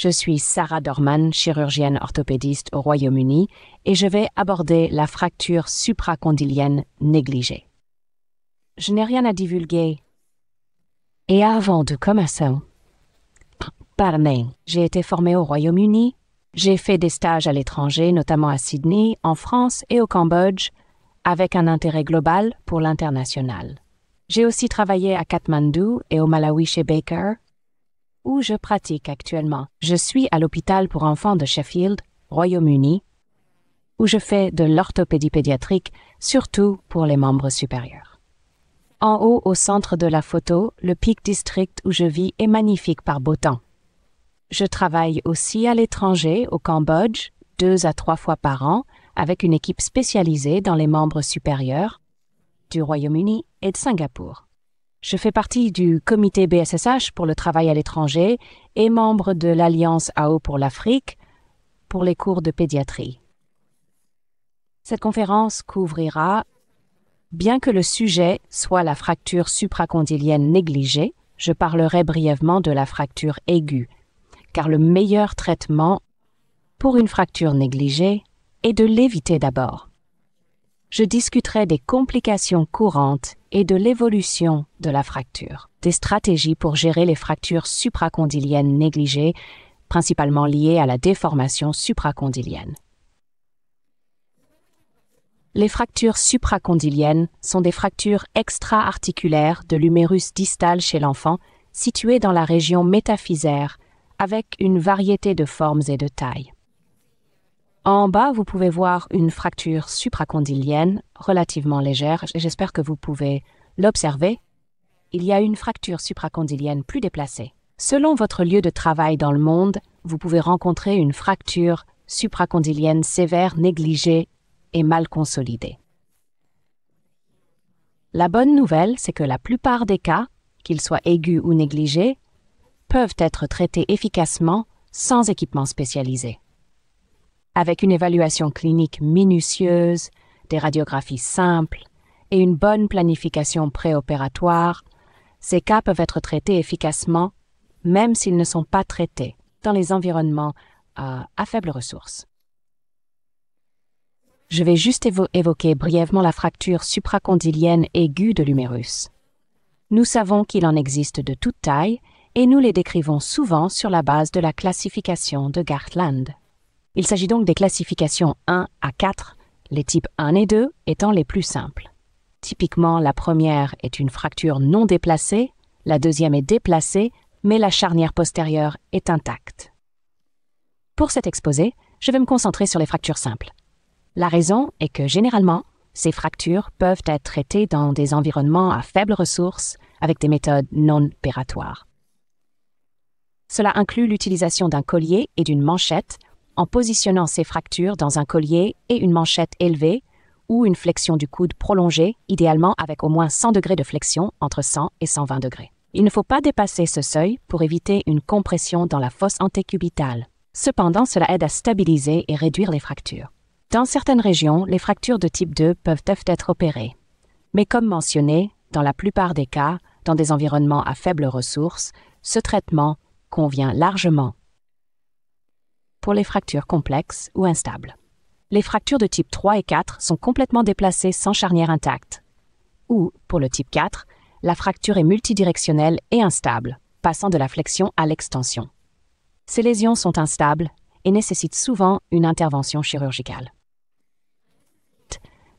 Je suis Sarah Dorman, chirurgienne orthopédiste au Royaume-Uni, et je vais aborder la fracture supracondylienne négligée. Je n'ai rien à divulguer. Et avant de commencer, j'ai été formée au Royaume-Uni, j'ai fait des stages à l'étranger, notamment à Sydney, en France et au Cambodge, avec un intérêt global pour l'international. J'ai aussi travaillé à Katmandou et au Malawi chez Baker, où je pratique actuellement. Je suis à l'hôpital pour enfants de Sheffield, Royaume-Uni, où je fais de l'orthopédie pédiatrique, surtout pour les membres supérieurs. En haut, au centre de la photo, le Peak District où je vis est magnifique par beau temps. Je travaille aussi à l'étranger, au Cambodge, 2 à 3 fois par an, avec une équipe spécialisée dans les membres supérieurs du Royaume-Uni et de Singapour. Je fais partie du comité BSSH pour le travail à l'étranger et membre de l'Alliance AO pour l'Afrique pour les cours de pédiatrie. Cette conférence couvrira, bien que le sujet soit la fracture supracondylienne négligée, je parlerai brièvement de la fracture aiguë, car le meilleur traitement pour une fracture négligée est de l'éviter d'abord. Je discuterai des complications courantes et de l'évolution de la fracture, des stratégies pour gérer les fractures supracondyliennes négligées, principalement liées à la déformation supracondylienne. Les fractures supracondyliennes sont des fractures extra-articulaires de l'humérus distal chez l'enfant, situées dans la région métaphysaire, avec une variété de formes et de tailles. En bas, vous pouvez voir une fracture supracondylienne relativement légère. J'espère que vous pouvez l'observer. Il y a une fracture supracondylienne plus déplacée. Selon votre lieu de travail dans le monde, vous pouvez rencontrer une fracture supracondylienne sévère, négligée et mal consolidée. La bonne nouvelle, c'est que la plupart des cas, qu'ils soient aigus ou négligés, peuvent être traités efficacement sans équipement spécialisé. Avec une évaluation clinique minutieuse, des radiographies simples et une bonne planification préopératoire, ces cas peuvent être traités efficacement, même s'ils ne sont pas traités dans les environnements à faibles ressources. Je vais juste évoquer brièvement la fracture supracondylienne aiguë de l'humérus. Nous savons qu'il en existe de toutes tailles et nous les décrivons souvent sur la base de la classification de Gartland. Il s'agit donc des classifications 1 à 4, les types 1 et 2 étant les plus simples. Typiquement, la première est une fracture non déplacée, la deuxième est déplacée, mais la charnière postérieure est intacte. Pour cet exposé, je vais me concentrer sur les fractures simples. La raison est que, généralement, ces fractures peuvent être traitées dans des environnements à faibles ressources avec des méthodes non opératoires. Cela inclut l'utilisation d'un collier et d'une manchette en positionnant ces fractures dans un collier et une manchette élevée ou une flexion du coude prolongée, idéalement avec au moins 100 degrés de flexion entre 100 et 120 degrés. Il ne faut pas dépasser ce seuil pour éviter une compression dans la fosse antécubitale. Cependant, cela aide à stabiliser et réduire les fractures. Dans certaines régions, les fractures de type 2 peuvent être opérées. Mais comme mentionné, dans la plupart des cas, dans des environnements à faibles ressources, ce traitement convient largement pour les fractures complexes ou instables. Les fractures de type 3 et 4 sont complètement déplacées sans charnière intacte. Ou, pour le type 4, la fracture est multidirectionnelle et instable, passant de la flexion à l'extension. Ces lésions sont instables et nécessitent souvent une intervention chirurgicale.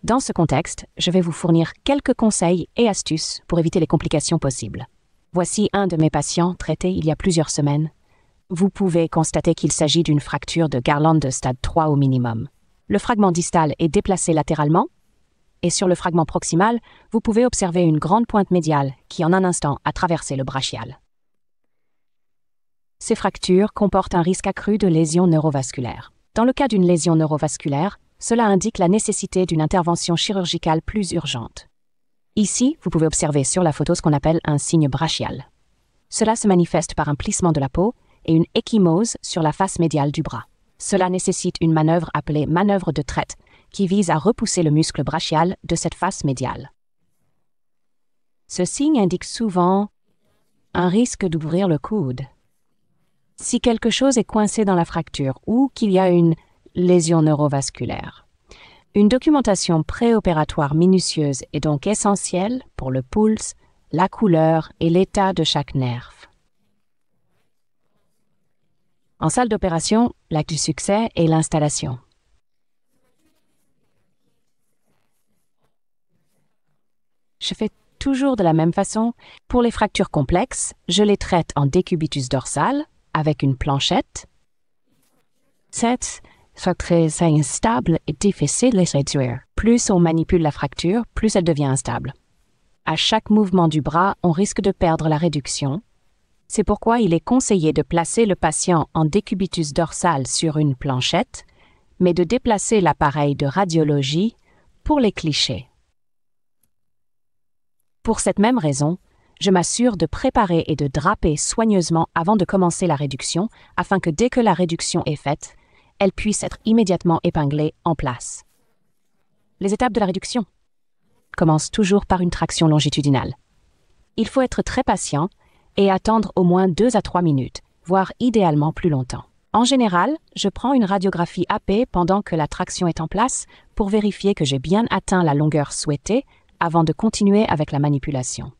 Dans ce contexte, je vais vous fournir quelques conseils et astuces pour éviter les complications possibles. Voici un de mes patients traité il y a plusieurs semaines. Vous pouvez constater qu'il s'agit d'une fracture de Garland de stade 3 au minimum. Le fragment distal est déplacé latéralement, et sur le fragment proximal, vous pouvez observer une grande pointe médiale qui en un instant a traversé le brachial. Ces fractures comportent un risque accru de lésions neurovasculaires. Dans le cas d'une lésion neurovasculaire, cela indique la nécessité d'une intervention chirurgicale plus urgente. Ici, vous pouvez observer sur la photo ce qu'on appelle un signe brachial. Cela se manifeste par un plissement de la peau et une échymose sur la face médiale du bras. Cela nécessite une manœuvre appelée manœuvre de traite, qui vise à repousser le muscle brachial de cette face médiale. Ce signe indique souvent un risque d'ouvrir le coude. si quelque chose est coincé dans la fracture ou qu'il y a une lésion neurovasculaire. Une documentation préopératoire minutieuse est donc essentielle pour le pouls, la couleur et l'état de chaque nerf. En salle d'opération, l'acte du succès est l'installation. Je fais toujours de la même façon. Pour les fractures complexes, je les traite en décubitus dorsal avec une planchette. Cette fracture est instable et difficile à réduire. Plus on manipule la fracture, plus elle devient instable. À chaque mouvement du bras, on risque de perdre la réduction. C'est pourquoi il est conseillé de placer le patient en décubitus dorsal sur une planchette, mais de déplacer l'appareil de radiologie pour les clichés. Pour cette même raison, je m'assure de préparer et de draper soigneusement avant de commencer la réduction, afin que dès que la réduction est faite, elle puisse être immédiatement épinglée en place. Les étapes de la réduction commencent toujours par une traction longitudinale. Il faut être très patient et attendre au moins 2 à 3 minutes, voire idéalement plus longtemps. En général, je prends une radiographie AP pendant que la traction est en place pour vérifier que j'ai bien atteint la longueur souhaitée avant de continuer avec la manipulation.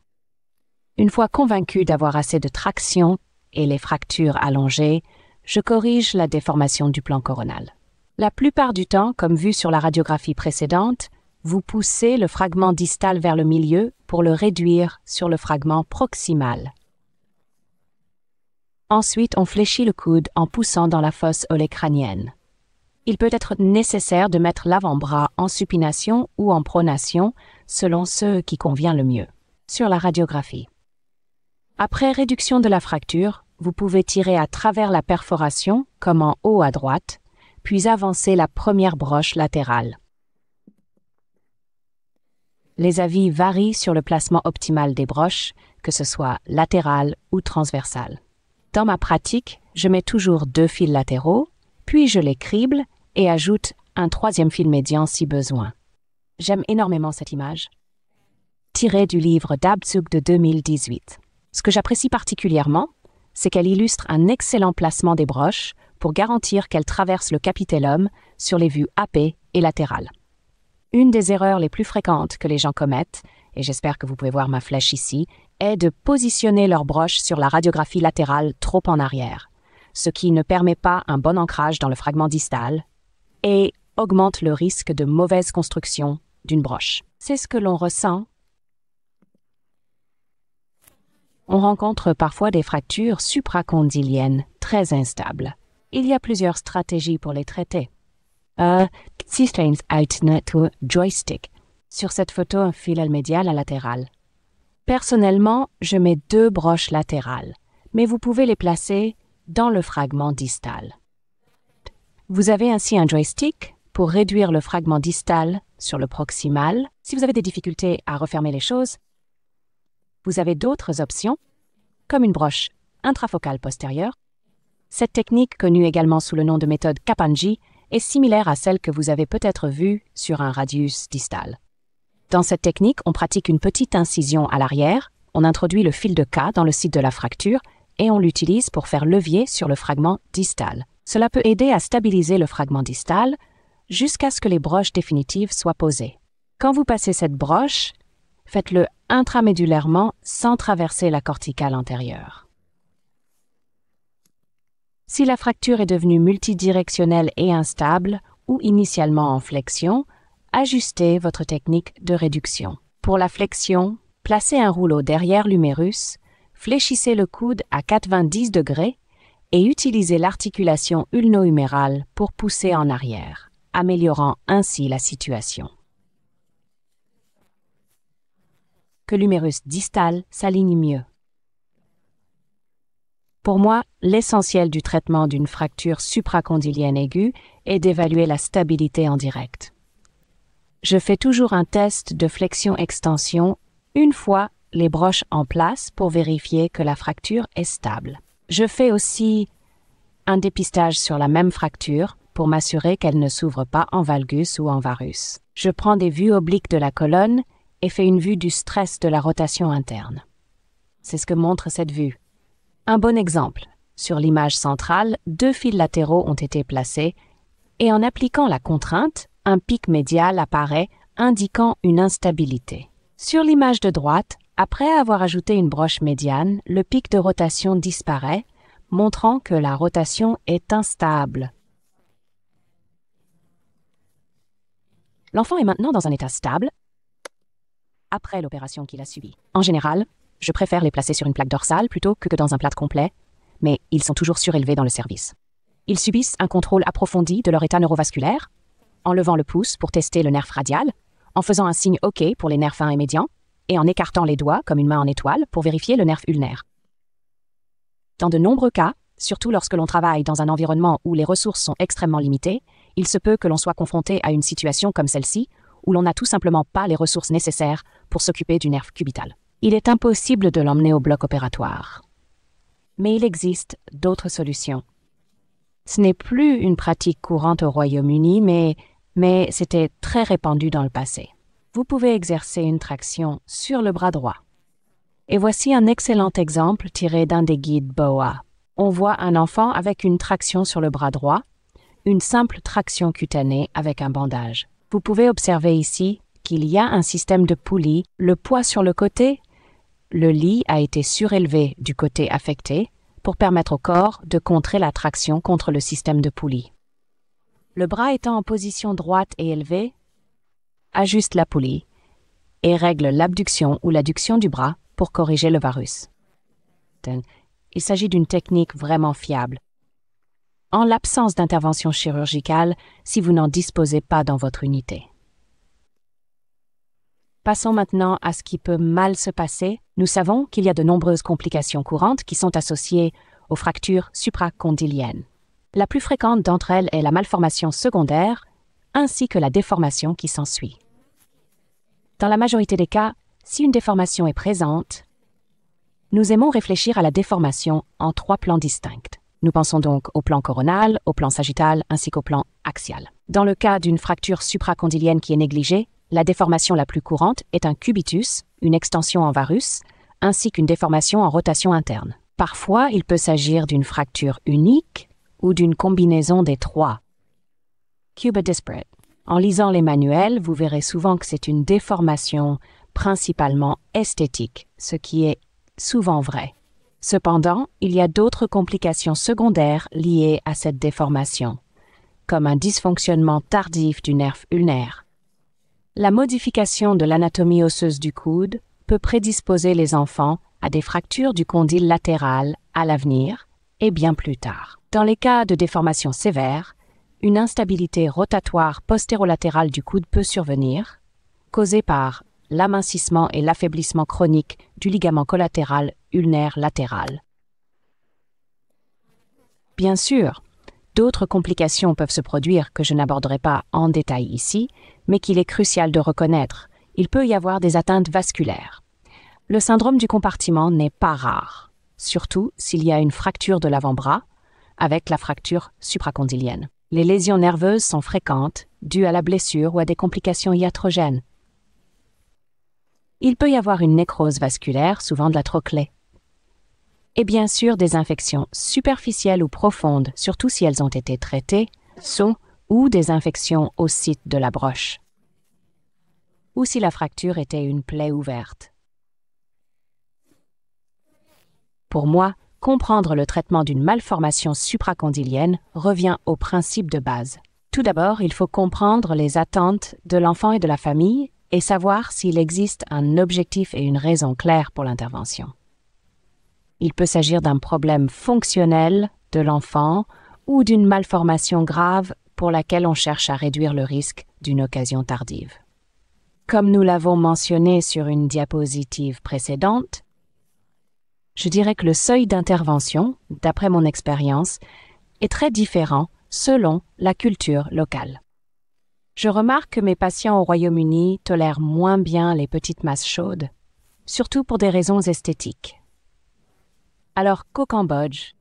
Une fois convaincu d'avoir assez de traction et les fractures allongées, je corrige la déformation du plan coronal. La plupart du temps, comme vu sur la radiographie précédente, vous poussez le fragment distal vers le milieu pour le réduire sur le fragment proximal. Ensuite, on fléchit le coude en poussant dans la fosse olecrânienne. Il peut être nécessaire de mettre l'avant-bras en supination ou en pronation, selon ce qui convient le mieux. Sur la radiographie. Après réduction de la fracture, vous pouvez tirer à travers la perforation, comme en haut à droite, puis avancer la première broche latérale. Les avis varient sur le placement optimal des broches, que ce soit latéral ou transversal. Dans ma pratique, je mets toujours 2 fils latéraux, puis je les crible et ajoute un 3e fil médian si besoin. J'aime énormément cette image, tirée du livre d'Abzug de 2018. Ce que j'apprécie particulièrement, c'est qu'elle illustre un excellent placement des broches pour garantir qu'elles traversent le capitellum sur les vues AP et latérales. Une des erreurs les plus fréquentes que les gens commettent, et j'espère que vous pouvez voir ma flèche ici, est de positionner leur broche sur la radiographie latérale trop en arrière, ce qui ne permet pas un bon ancrage dans le fragment distal et augmente le risque de mauvaise construction d'une broche. C'est ce que l'on ressent. On rencontre parfois des fractures supracondyliennes très instables. Il y a plusieurs stratégies pour les traiter. Joystick. Sur cette photo, un fil médial à latéral. Personnellement, je mets 2 broches latérales, mais vous pouvez les placer dans le fragment distal. Vous avez ainsi un joystick pour réduire le fragment distal sur le proximal. Si vous avez des difficultés à refermer les choses, vous avez d'autres options, comme une broche intrafocale postérieure. Cette technique, connue également sous le nom de méthode Kappanji, est similaire à celle que vous avez peut-être vue sur un radius distal. Dans cette technique, on pratique une petite incision à l'arrière, on introduit le fil de K dans le site de la fracture et on l'utilise pour faire levier sur le fragment distal. Cela peut aider à stabiliser le fragment distal jusqu'à ce que les broches définitives soient posées. Quand vous passez cette broche, faites-le intramédulairement sans traverser la corticale antérieure. Si la fracture est devenue multidirectionnelle et instable ou initialement en flexion, ajustez votre technique de réduction. Pour la flexion, placez un rouleau derrière l'humérus, fléchissez le coude à 90 degrés et utilisez l'articulation ulno-humérale pour pousser en arrière, améliorant ainsi la situation. Que l'humérus distal s'aligne mieux. Pour moi, l'essentiel du traitement d'une fracture supracondylienne aiguë est d'évaluer la stabilité en direct. Je fais toujours un test de flexion-extension une fois les broches en place pour vérifier que la fracture est stable. Je fais aussi un dépistage sur la même fracture pour m'assurer qu'elle ne s'ouvre pas en valgus ou en varus. Je prends des vues obliques de la colonne et fais une vue du stress de la rotation interne. C'est ce que montre cette vue. Un bon exemple, Sur l'image centrale, 2 fils latéraux ont été placés et en appliquant la contrainte, un pic médial apparaît indiquant une instabilité. Sur l'image de droite, après avoir ajouté une broche médiane, le pic de rotation disparaît, montrant que la rotation est instable. L'enfant est maintenant dans un état stable après l'opération qu'il a subie. En général, je préfère les placer sur une plaque dorsale plutôt que dans un plâtre complet, mais ils sont toujours surélevés dans le service. Ils subissent un contrôle approfondi de leur état neurovasculaire, en levant le pouce pour tester le nerf radial, en faisant un signe OK pour les nerfs fins et médians, et en écartant les doigts comme une main en étoile pour vérifier le nerf ulnaire. Dans de nombreux cas, surtout lorsque l'on travaille dans un environnement où les ressources sont extrêmement limitées, il se peut que l'on soit confronté à une situation comme celle-ci, où l'on n'a tout simplement pas les ressources nécessaires pour s'occuper du nerf cubital. Il est impossible de l'emmener au bloc opératoire. Mais il existe d'autres solutions. Ce n'est plus une pratique courante au Royaume-Uni, mais c'était très répandu dans le passé. Vous pouvez exercer une traction sur le bras droit. Et voici un excellent exemple tiré d'un des guides BOA. On voit un enfant avec une traction sur le bras droit, une simple traction cutanée avec un bandage. Vous pouvez observer ici qu'il y a un système de poulies, le poids sur le côté. Le lit a été surélevé du côté affecté pour permettre au corps de contrer la traction contre le système de poulies. Le bras étant en position droite et élevé, ajuste la poulie et règle l'abduction ou l'adduction du bras pour corriger le varus. Il s'agit d'une technique vraiment fiable. En l'absence d'intervention chirurgicale, si vous n'en disposez pas dans votre unité. Passons maintenant à ce qui peut mal se passer. Nous savons qu'il y a de nombreuses complications courantes qui sont associées aux fractures supracondyliennes. La plus fréquente d'entre elles est la malformation secondaire, ainsi que la déformation qui s'ensuit. Dans la majorité des cas, si une déformation est présente, nous aimons réfléchir à la déformation en 3 plans distincts. Nous pensons donc au plan coronal, au plan sagittal ainsi qu'au plan axial. Dans le cas d'une fracture supracondylienne qui est négligée, la déformation la plus courante est un cubitus, une extension en varus, ainsi qu'une déformation en rotation interne. Parfois, il peut s'agir d'une fracture unique ou d'une combinaison des 3. Cubidisparate. En lisant les manuels, vous verrez souvent que c'est une déformation principalement esthétique, ce qui est souvent vrai. Cependant, il y a d'autres complications secondaires liées à cette déformation, comme un dysfonctionnement tardif du nerf ulnaire. La modification de l'anatomie osseuse du coude peut prédisposer les enfants à des fractures du condyle latéral à l'avenir et bien plus tard. Dans les cas de déformation sévère, une instabilité rotatoire postérolatérale du coude peut survenir, causée par l'amincissement et l'affaiblissement chronique du ligament collatéral ulnaire latéral. Bien sûr, d'autres complications peuvent se produire que je n'aborderai pas en détail ici, mais qu'il est crucial de reconnaître. Il peut y avoir des atteintes vasculaires. Le syndrome du compartiment n'est pas rare, surtout s'il y a une fracture de l'avant-bras avec la fracture supracondylienne. Les lésions nerveuses sont fréquentes, dues à la blessure ou à des complications iatrogènes. Il peut y avoir une nécrose vasculaire, souvent de la trochlée. Et bien sûr des infections superficielles ou profondes, surtout si elles ont été traitées, ou des infections au site de la broche. Ou si la fracture était une plaie ouverte. Pour moi, comprendre le traitement d'une malformation supracondylienne revient au principe de base. Tout d'abord, il faut comprendre les attentes de l'enfant et de la famille et savoir s'il existe un objectif et une raison claire pour l'intervention. Il peut s'agir d'un problème fonctionnel de l'enfant ou d'une malformation grave pour laquelle on cherche à réduire le risque d'une occasion tardive. Comme nous l'avons mentionné sur une diapositive précédente, je dirais que le seuil d'intervention, d'après mon expérience, est très différent selon la culture locale. Je remarque que mes patients au Royaume-Uni tolèrent moins bien les petites masses chaudes, surtout pour des raisons esthétiques. Alors qu'au Cambodge,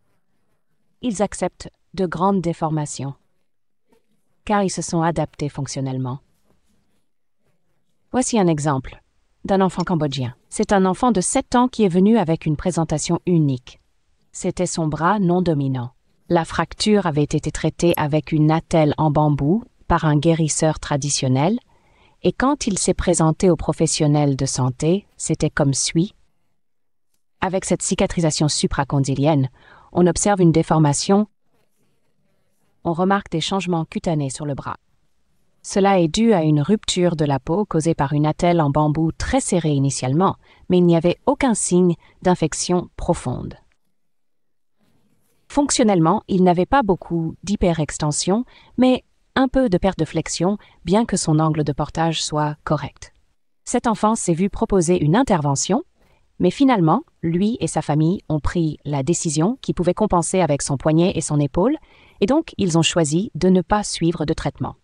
ils acceptent de grandes déformations, car ils se sont adaptés fonctionnellement. Voici un exemple d'un enfant cambodgien. C'est un enfant de 7 ans qui est venu avec une présentation unique. C'était son bras non dominant. La fracture avait été traitée avec une attelle en bambou par un guérisseur traditionnel, et quand il s'est présenté aux professionnels de santé, c'était comme suit. Avec cette cicatrisation supracondylienne, on observe une déformation. On remarque des changements cutanés sur le bras. Cela est dû à une rupture de la peau causée par une attelle en bambou très serrée initialement, mais il n'y avait aucun signe d'infection profonde. Fonctionnellement, il n'avait pas beaucoup d'hyperextension, mais un peu de perte de flexion, bien que son angle de portage soit correct. Cet enfant s'est vu proposer une intervention, mais finalement, lui et sa famille ont pris la décision qui pouvait compenser avec son poignet et son épaule, et donc ils ont choisi de ne pas suivre de traitement.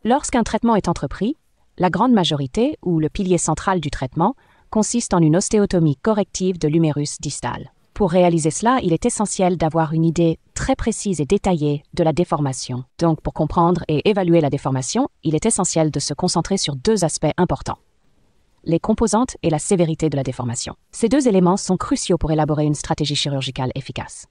Lorsqu'un traitement est entrepris, la grande majorité, ou le pilier central du traitement, consiste en une ostéotomie corrective de l'humérus distal. Pour réaliser cela, il est essentiel d'avoir une idée très précise et détaillée de la déformation. Donc, pour comprendre et évaluer la déformation, il est essentiel de se concentrer sur deux aspects importants: les composantes et la sévérité de la déformation. Ces deux éléments sont cruciaux pour élaborer une stratégie chirurgicale efficace.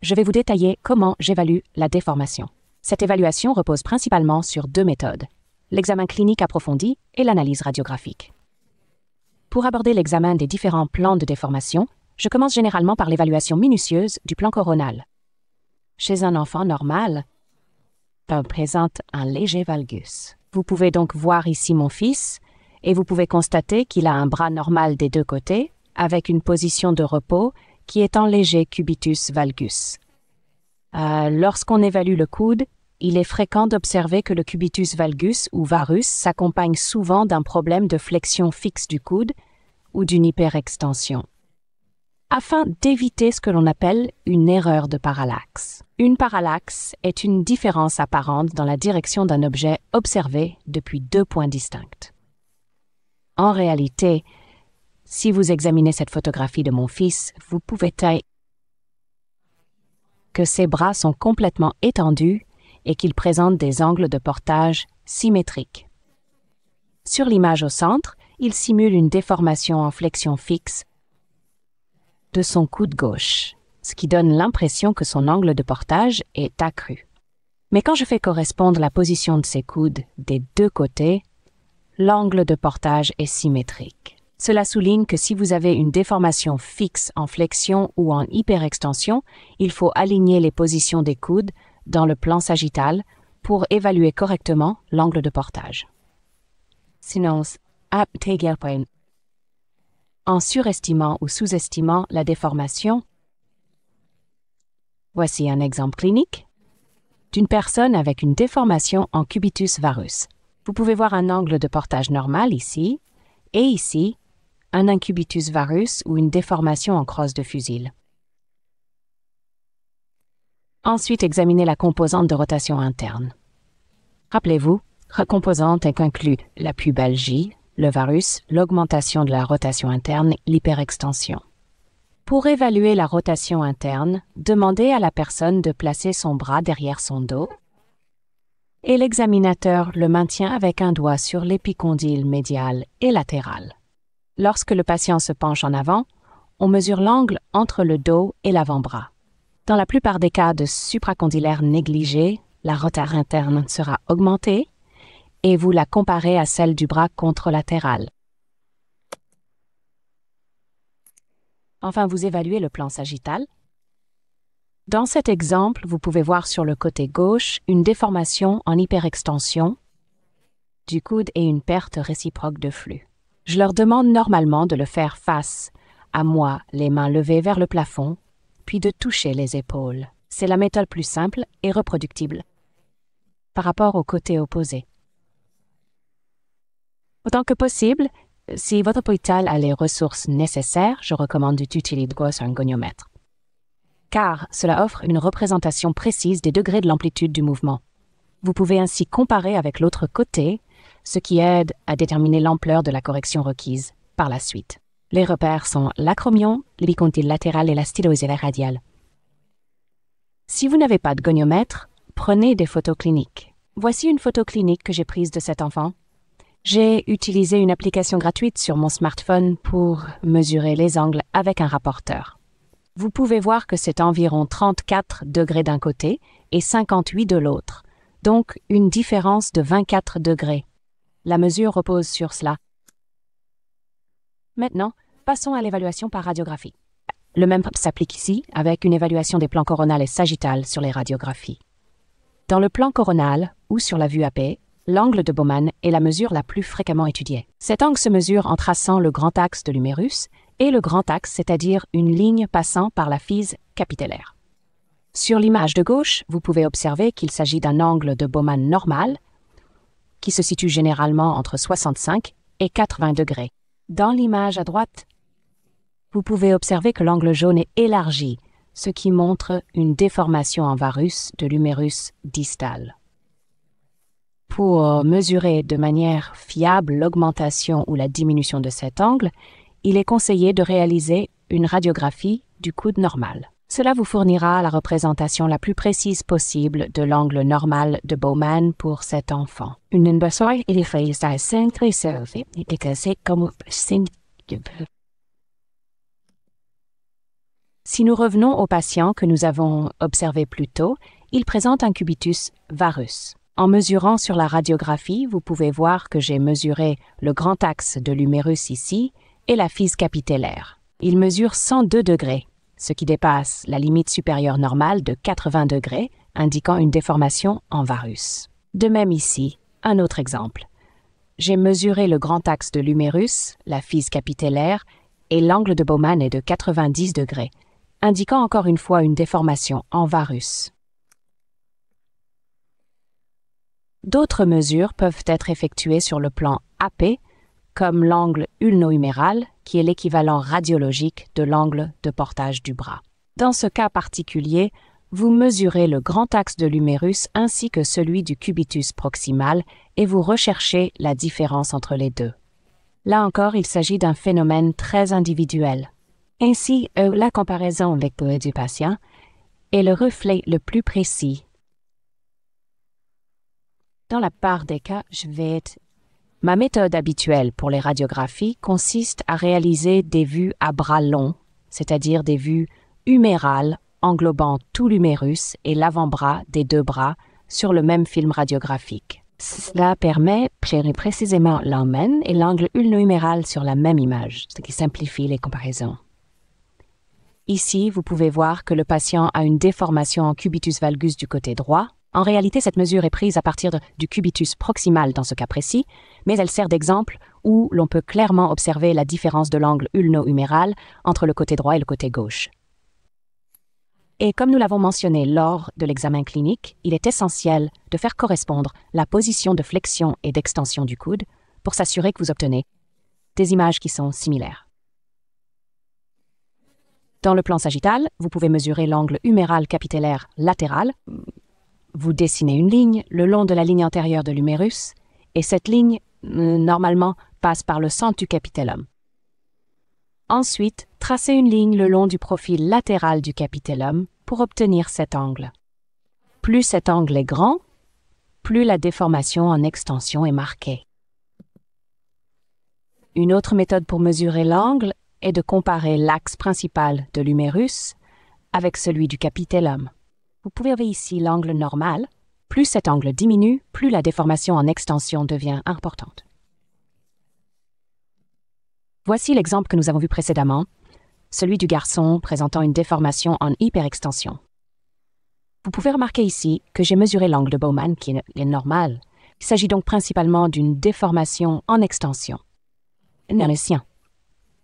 Je vais vous détailler comment j'évalue la déformation. Cette évaluation repose principalement sur deux méthodes: l'examen clinique approfondi et l'analyse radiographique. Pour aborder l'examen des différents plans de déformation, je commence généralement par l'évaluation minutieuse du plan coronal. Chez un enfant normal, on présente un léger valgus. Vous pouvez donc voir ici mon fils, et vous pouvez constater qu'il a un bras normal des deux côtés, avec une position de repos qui est en léger cubitus valgus. Lorsqu'on évalue le coude, il est fréquent d'observer que le cubitus valgus ou varus s'accompagne souvent d'un problème de flexion fixe du coude ou d'une hyperextension, afin d'éviter ce que l'on appelle une erreur de parallaxe. Une parallaxe est une différence apparente dans la direction d'un objet observé depuis deux points distincts. En réalité, si vous examinez cette photographie de mon fils, vous pouvez voir que ses bras sont complètement étendus et qu'il présente des angles de portage symétriques. Sur l'image au centre, il simule une déformation en flexion fixe de son coude gauche, ce qui donne l'impression que son angle de portage est accru. Mais quand je fais correspondre la position de ses coudes des deux côtés, l'angle de portage est symétrique. Cela souligne que si vous avez une déformation fixe en flexion ou en hyperextension, il faut aligner les positions des coudes dans le plan sagittal pour évaluer correctement l'angle de portage. Sinon, en surestimant ou sous-estimant la déformation, voici un exemple clinique d'une personne avec une déformation en cubitus varus. Vous pouvez voir un angle de portage normal ici, et ici, un incubitus varus ou une déformation en crosse de fusil. Ensuite, examinez la composante de rotation interne. Rappelez-vous, la composante inclut la pubalgie, le varus, l'augmentation de la rotation interne et l'hyperextension. Pour évaluer la rotation interne, demandez à la personne de placer son bras derrière son dos et l'examinateur le maintient avec un doigt sur l'épicondyle médial et latéral. Lorsque le patient se penche en avant, on mesure l'angle entre le dos et l'avant-bras. Dans la plupart des cas de supracondylaire négligé, la rotation interne sera augmentée et vous la comparez à celle du bras contralatéral. Enfin, vous évaluez le plan sagittal. Dans cet exemple, vous pouvez voir sur le côté gauche une déformation en hyperextension du coude et une perte réciproque de flux. Je leur demande normalement de le faire face à moi, les mains levées vers le plafond, puis de toucher les épaules. C'est la méthode plus simple et reproductible par rapport au côté opposé. Autant que possible, si votre hôpital a les ressources nécessaires, je recommande d'utiliser un goniomètre, car cela offre une représentation précise des degrés de l'amplitude du mouvement. Vous pouvez ainsi comparer avec l'autre côté, ce qui aide à déterminer l'ampleur de la correction requise par la suite. Les repères sont l'acromion, l'épicondyle latéral et la stylosévère radiale. Si vous n'avez pas de goniomètre, prenez des photos cliniques. Voici une photo clinique que j'ai prise de cet enfant. J'ai utilisé une application gratuite sur mon smartphone pour mesurer les angles avec un rapporteur. Vous pouvez voir que c'est environ 34 degrés d'un côté et 58 de l'autre, donc une différence de 24 degrés. La mesure repose sur cela. Maintenant, passons à l'évaluation par radiographie. Le même s'applique ici avec une évaluation des plans coronal et sagittal sur les radiographies. Dans le plan coronal ou sur la vue AP, l'angle de Bowman est la mesure la plus fréquemment étudiée. Cet angle se mesure en traçant le grand axe de l'humérus et le grand axe, c'est-à-dire une ligne passant par la physe capitellaire. Sur l'image de gauche, vous pouvez observer qu'il s'agit d'un angle de Bowman normal qui se situe généralement entre 65 et 80 degrés. Dans l'image à droite, vous pouvez observer que l'angle jaune est élargi, ce qui montre une déformation en varus de l'humérus distal. Pour mesurer de manière fiable l'augmentation ou la diminution de cet angle, il est conseillé de réaliser une radiographie du coude normal. Cela vous fournira la représentation la plus précise possible de l'angle normal de Bowman pour cet enfant. Si nous revenons au patient que nous avons observé plus tôt, il présente un cubitus varus. En mesurant sur la radiographie, vous pouvez voir que j'ai mesuré le grand axe de l'humérus ici et la physe capitellaire. Il mesure 102 degrés, ce qui dépasse la limite supérieure normale de 80 degrés, indiquant une déformation en varus. De même ici, un autre exemple. J'ai mesuré le grand axe de l'humérus, la physe capitellaire, et l'angle de Bowman est de 90 degrés, indiquant encore une fois une déformation en varus. D'autres mesures peuvent être effectuées sur le plan AP, comme l'angle ulno-huméral, qui est l'équivalent radiologique de l'angle de portage du bras. Dans ce cas particulier, vous mesurez le grand axe de l'humérus ainsi que celui du cubitus proximal et vous recherchez la différence entre les deux. Là encore, il s'agit d'un phénomène très individuel. Ainsi, la comparaison avec le du patient est le reflet le plus précis. Dans la part des cas, ma méthode habituelle pour les radiographies consiste à réaliser des vues à bras longs, c'est-à-dire des vues humérales englobant tout l'humérus et l'avant-bras des deux bras sur le même film radiographique. Cela permet précisément l'emmen et l'angle ulno-huméral sur la même image, ce qui simplifie les comparaisons. Ici, vous pouvez voir que le patient a une déformation en cubitus valgus du côté droit. En réalité, cette mesure est prise à partir du cubitus proximal dans ce cas précis, mais elle sert d'exemple où l'on peut clairement observer la différence de l'angle ulno-huméral entre le côté droit et le côté gauche. Et comme nous l'avons mentionné lors de l'examen clinique, il est essentiel de faire correspondre la position de flexion et d'extension du coude pour s'assurer que vous obtenez des images qui sont similaires. Dans le plan sagittal, vous pouvez mesurer l'angle huméral capitellaire latéral. Vous dessinez une ligne le long de la ligne antérieure de l'humérus et cette ligne, normalement, passe par le centre du capitellum. Ensuite, tracez une ligne le long du profil latéral du capitellum pour obtenir cet angle. Plus cet angle est grand, plus la déformation en extension est marquée. Une autre méthode pour mesurer l'angle est de comparer l'axe principal de l'humérus avec celui du capitellum. Vous pouvez voir ici l'angle normal. Plus cet angle diminue, plus la déformation en extension devient importante. Voici l'exemple que nous avons vu précédemment, celui du garçon présentant une déformation en hyperextension. Vous pouvez remarquer ici que j'ai mesuré l'angle de Bowman qui est normal. Il s'agit donc principalement d'une déformation en extension.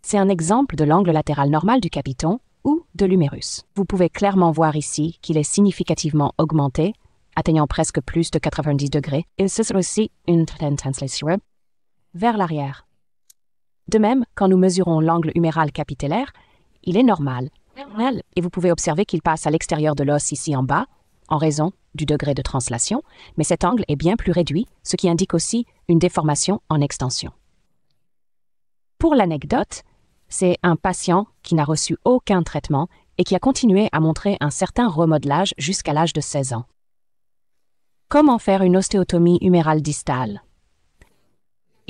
C'est un exemple de l'angle latéral normal du capiton ou de l'humérus. Vous pouvez clairement voir ici qu'il est significativement augmenté, atteignant presque plus de 90 degrés, et c'est aussi une translation vers l'arrière. De même, quand nous mesurons l'angle huméral capitellaire, il est normal, et vous pouvez observer qu'il passe à l'extérieur de l'os ici en bas, en raison du degré de translation, mais cet angle est bien plus réduit, ce qui indique aussi une déformation en extension. Pour l'anecdote, c'est un patient qui n'a reçu aucun traitement et qui a continué à montrer un certain remodelage jusqu'à l'âge de 16 ans. Comment faire une ostéotomie humérale distale?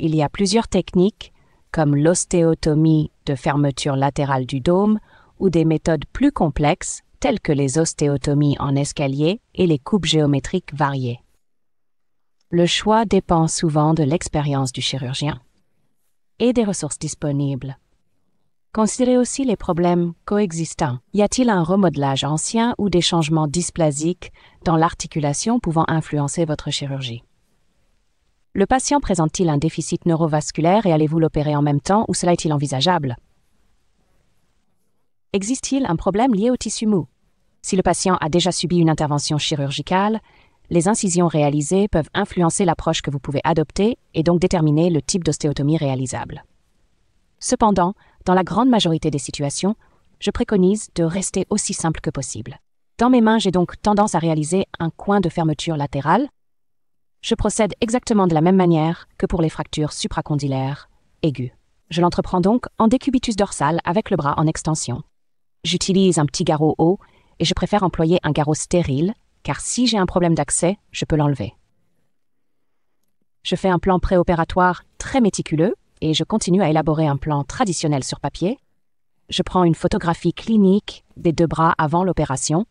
il y a plusieurs techniques, comme l'ostéotomie de fermeture latérale du dôme ou des méthodes plus complexes, telles que les ostéotomies en escalier et les coupes géométriques variées. Le choix dépend souvent de l'expérience du chirurgien et des ressources disponibles. Considérez aussi les problèmes coexistants. Y a-t-il un remodelage ancien ou des changements dysplasiques dans l'articulation pouvant influencer votre chirurgie? Le patient présente-t-il un déficit neurovasculaire et allez-vous l'opérer en même temps ou cela est-il envisageable? Existe-t-il un problème lié au tissu mou? Si le patient a déjà subi une intervention chirurgicale, les incisions réalisées peuvent influencer l'approche que vous pouvez adopter et donc déterminer le type d'ostéotomie réalisable. Cependant, dans la grande majorité des situations, je préconise de rester aussi simple que possible. Dans mes mains, j'ai donc tendance à réaliser un coin de fermeture latérale. Je procède exactement de la même manière que pour les fractures supracondylaires aiguës. Je l'entreprends donc en décubitus dorsal avec le bras en extension. J'utilise un petit garrot haut et je préfère employer un garrot stérile, car si j'ai un problème d'accès, je peux l'enlever. Je fais un plan préopératoire très méticuleux et je continue à élaborer un plan traditionnel sur papier. Je prends une photographie clinique des deux bras avant l'opération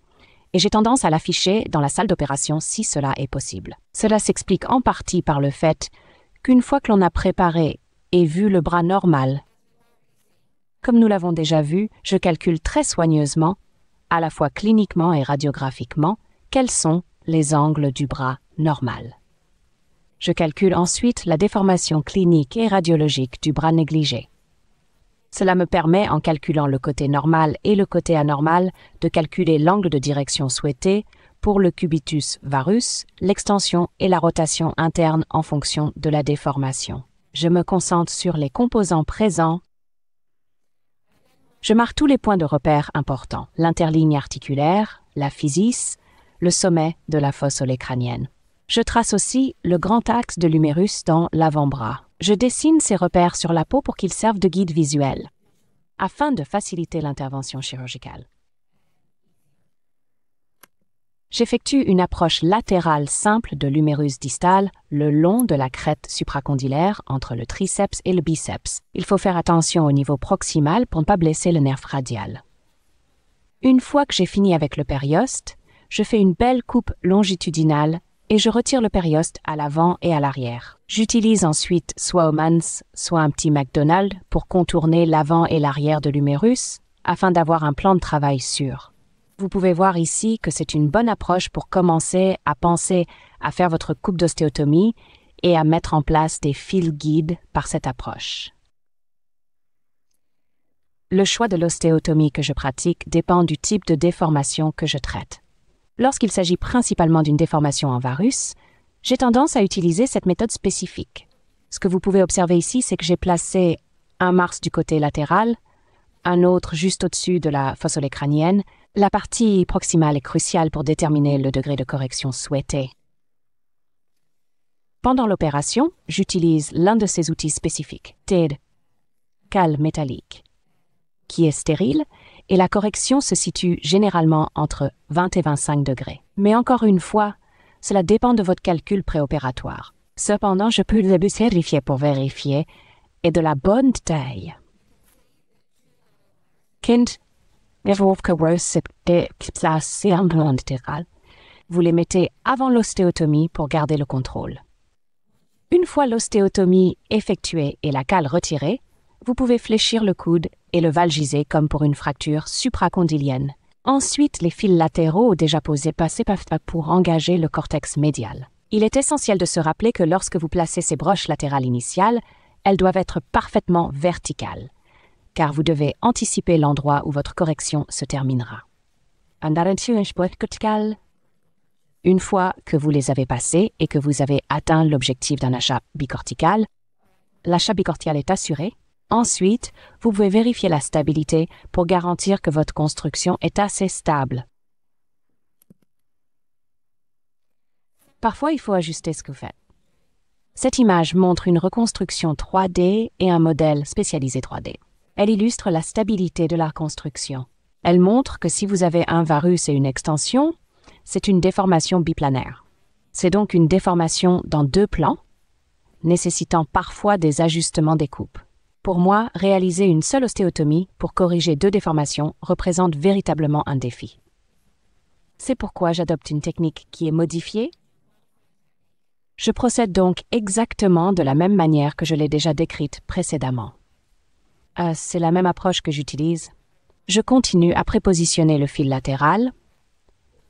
et j'ai tendance à l'afficher dans la salle d'opération si cela est possible. Cela s'explique en partie par le fait qu'une fois que l'on a préparé et vu le bras normal, comme nous l'avons déjà vu, je calcule très soigneusement, à la fois cliniquement et radiographiquement, quels sont les angles du bras normal. Je calcule ensuite la déformation clinique et radiologique du bras négligé. Cela me permet, en calculant le côté normal et le côté anormal, de calculer l'angle de direction souhaité pour le cubitus varus, l'extension et la rotation interne en fonction de la déformation. Je me concentre sur les composants présents. Je marque tous les points de repère importants, l'interligne articulaire, la physis, le sommet de la fosse olécrânienne. Je trace aussi le grand axe de l'humérus dans l'avant-bras. Je dessine ces repères sur la peau pour qu'ils servent de guide visuel, afin de faciliter l'intervention chirurgicale. J'effectue une approche latérale simple de l'humérus distal le long de la crête supracondylaire entre le triceps et le biceps. Il faut faire attention au niveau proximal pour ne pas blesser le nerf radial. Une fois que j'ai fini avec le périoste, je fais une belle coupe longitudinale et je retire le périoste à l'avant et à l'arrière. J'utilise ensuite soit Homans, soit un petit McDonald pour contourner l'avant et l'arrière de l'humérus afin d'avoir un plan de travail sûr. Vous pouvez voir ici que c'est une bonne approche pour commencer à penser à faire votre coupe d'ostéotomie et à mettre en place des fils guides par cette approche. Le choix de l'ostéotomie que je pratique dépend du type de déformation que je traite. Lorsqu'il s'agit principalement d'une déformation en varus, j'ai tendance à utiliser cette méthode spécifique. Ce que vous pouvez observer ici, c'est que j'ai placé un mars du côté latéral, un autre juste au-dessus de la fosse olécrânienne. La partie proximale est cruciale pour déterminer le degré de correction souhaité. Pendant l'opération, j'utilise l'un de ces outils spécifiques, TED, cale métallique, qui est stérile, et la correction se situe généralement entre 20 et 25 degrés. Mais encore une fois, cela dépend de votre calcul préopératoire. Cependant, je peux le vérifier pour vérifier et de la bonne taille. Vous les mettez avant l'ostéotomie pour garder le contrôle. Une fois l'ostéotomie effectuée et la cale retirée, vous pouvez fléchir le coude et le valgiser comme pour une fracture supracondylienne. Ensuite, les fils latéraux déjà posés passent pour engager le cortex médial. Il est essentiel de se rappeler que lorsque vous placez ces broches latérales initiales, elles doivent être parfaitement verticales, car vous devez anticiper l'endroit où votre correction se terminera. Une fois que vous les avez passés et que vous avez atteint l'objectif d'un achat bicortical, l'achat bicortical est assuré. Ensuite, vous pouvez vérifier la stabilité pour garantir que votre construction est assez stable. Parfois, il faut ajuster ce que vous faites. Cette image montre une reconstruction 3D et un modèle spécialisé 3D. Elle illustre la stabilité de la construction. Elle montre que si vous avez un varus et une extension, c'est une déformation biplanaire. C'est donc une déformation dans deux plans, nécessitant parfois des ajustements des coupes. Pour moi, réaliser une seule ostéotomie pour corriger 2 déformations représente véritablement un défi. C'est pourquoi j'adopte une technique qui est modifiée. Je procède donc exactement de la même manière que je l'ai déjà décrite précédemment. C'est la même approche que j'utilise. Je continue à prépositionner le fil latéral,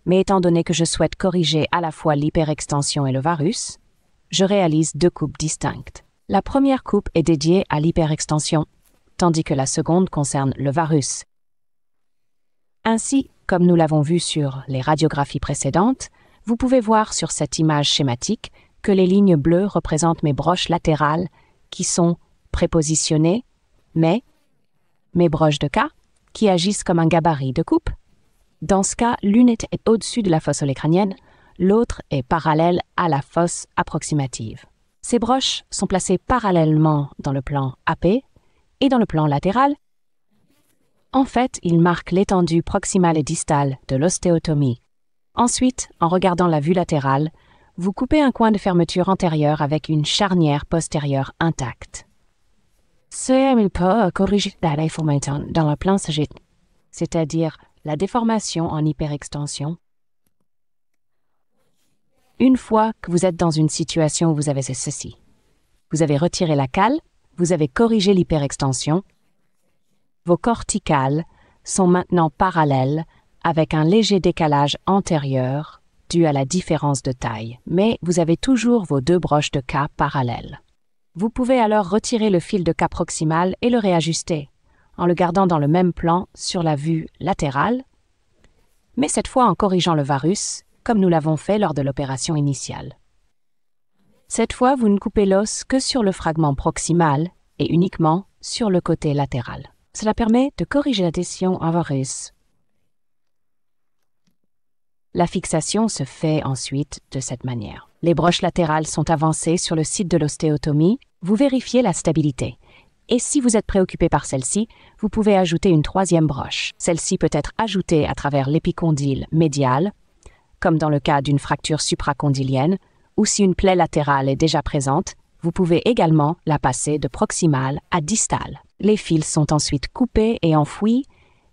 mais étant donné que je souhaite corriger à la fois l'hyperextension et le varus, je réalise 2 coupes distinctes. La première coupe est dédiée à l'hyperextension, tandis que la seconde concerne le varus. Ainsi, comme nous l'avons vu sur les radiographies précédentes, vous pouvez voir sur cette image schématique que les lignes bleues représentent mes broches latérales qui sont prépositionnées, mais mes broches de cas qui agissent comme un gabarit de coupe. Dans ce cas, l'une est au-dessus de la fosse olecrânienne, l'autre est parallèle à la fosse approximative. Ces broches sont placées parallèlement dans le plan AP et dans le plan latéral. En fait, ils marquent l'étendue proximale et distale de l'ostéotomie. Ensuite, en regardant la vue latérale, vous coupez un coin de fermeture antérieure avec une charnière postérieure intacte. C'est peut corriger la déformation dans le plan sagittaire, c'est-à-dire la déformation en hyperextension. Une fois que vous êtes dans une situation où vous avez ceci, vous avez retiré la cale, vous avez corrigé l'hyperextension, vos corticales sont maintenant parallèles avec un léger décalage antérieur dû à la différence de taille, mais vous avez toujours vos 2 broches de cas parallèles. Vous pouvez alors retirer le fil de cas proximal et le réajuster, en le gardant dans le même plan sur la vue latérale, mais cette fois en corrigeant le varus, comme nous l'avons fait lors de l'opération initiale. Cette fois, vous ne coupez l'os que sur le fragment proximal et uniquement sur le côté latéral. Cela permet de corriger la décision en varus. La fixation se fait ensuite de cette manière. Les broches latérales sont avancées sur le site de l'ostéotomie. Vous vérifiez la stabilité. Et si vous êtes préoccupé par celle-ci, vous pouvez ajouter une 3e broche. Celle-ci peut être ajoutée à travers l'épicondyle médial, comme dans le cas d'une fracture supracondylienne, ou si une plaie latérale est déjà présente, vous pouvez également la passer de proximale à distale. Les fils sont ensuite coupés et enfouis,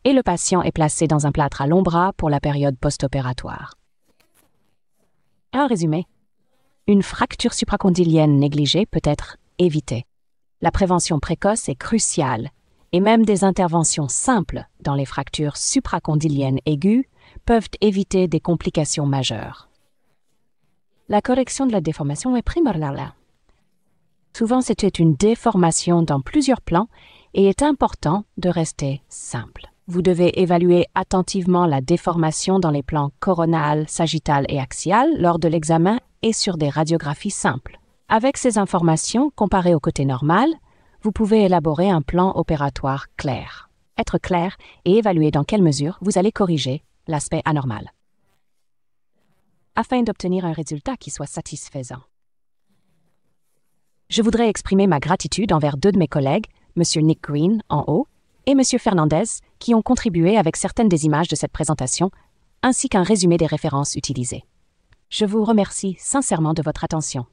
et le patient est placé dans un plâtre à long bras pour la période post-opératoire. En résumé, une fracture supracondylienne négligée peut être évitée. La prévention précoce est cruciale, et même des interventions simples dans les fractures supracondyliennes aiguës peuvent éviter des complications majeures. La correction de la déformation est primordiale. Souvent, c'était une déformation dans plusieurs plans et est important de rester simple. Vous devez évaluer attentivement la déformation dans les plans coronal, sagittal et axial lors de l'examen et sur des radiographies simples. Avec ces informations comparées au côté normal, vous pouvez élaborer un plan opératoire clair. Être clair et évaluer dans quelle mesure vous allez corriger l'aspect anormal, afin d'obtenir un résultat qui soit satisfaisant. Je voudrais exprimer ma gratitude envers 2 de mes collègues, M. Nick Green en haut et M. Fernandez, qui ont contribué avec certaines des images de cette présentation, ainsi qu'un résumé des références utilisées. Je vous remercie sincèrement de votre attention.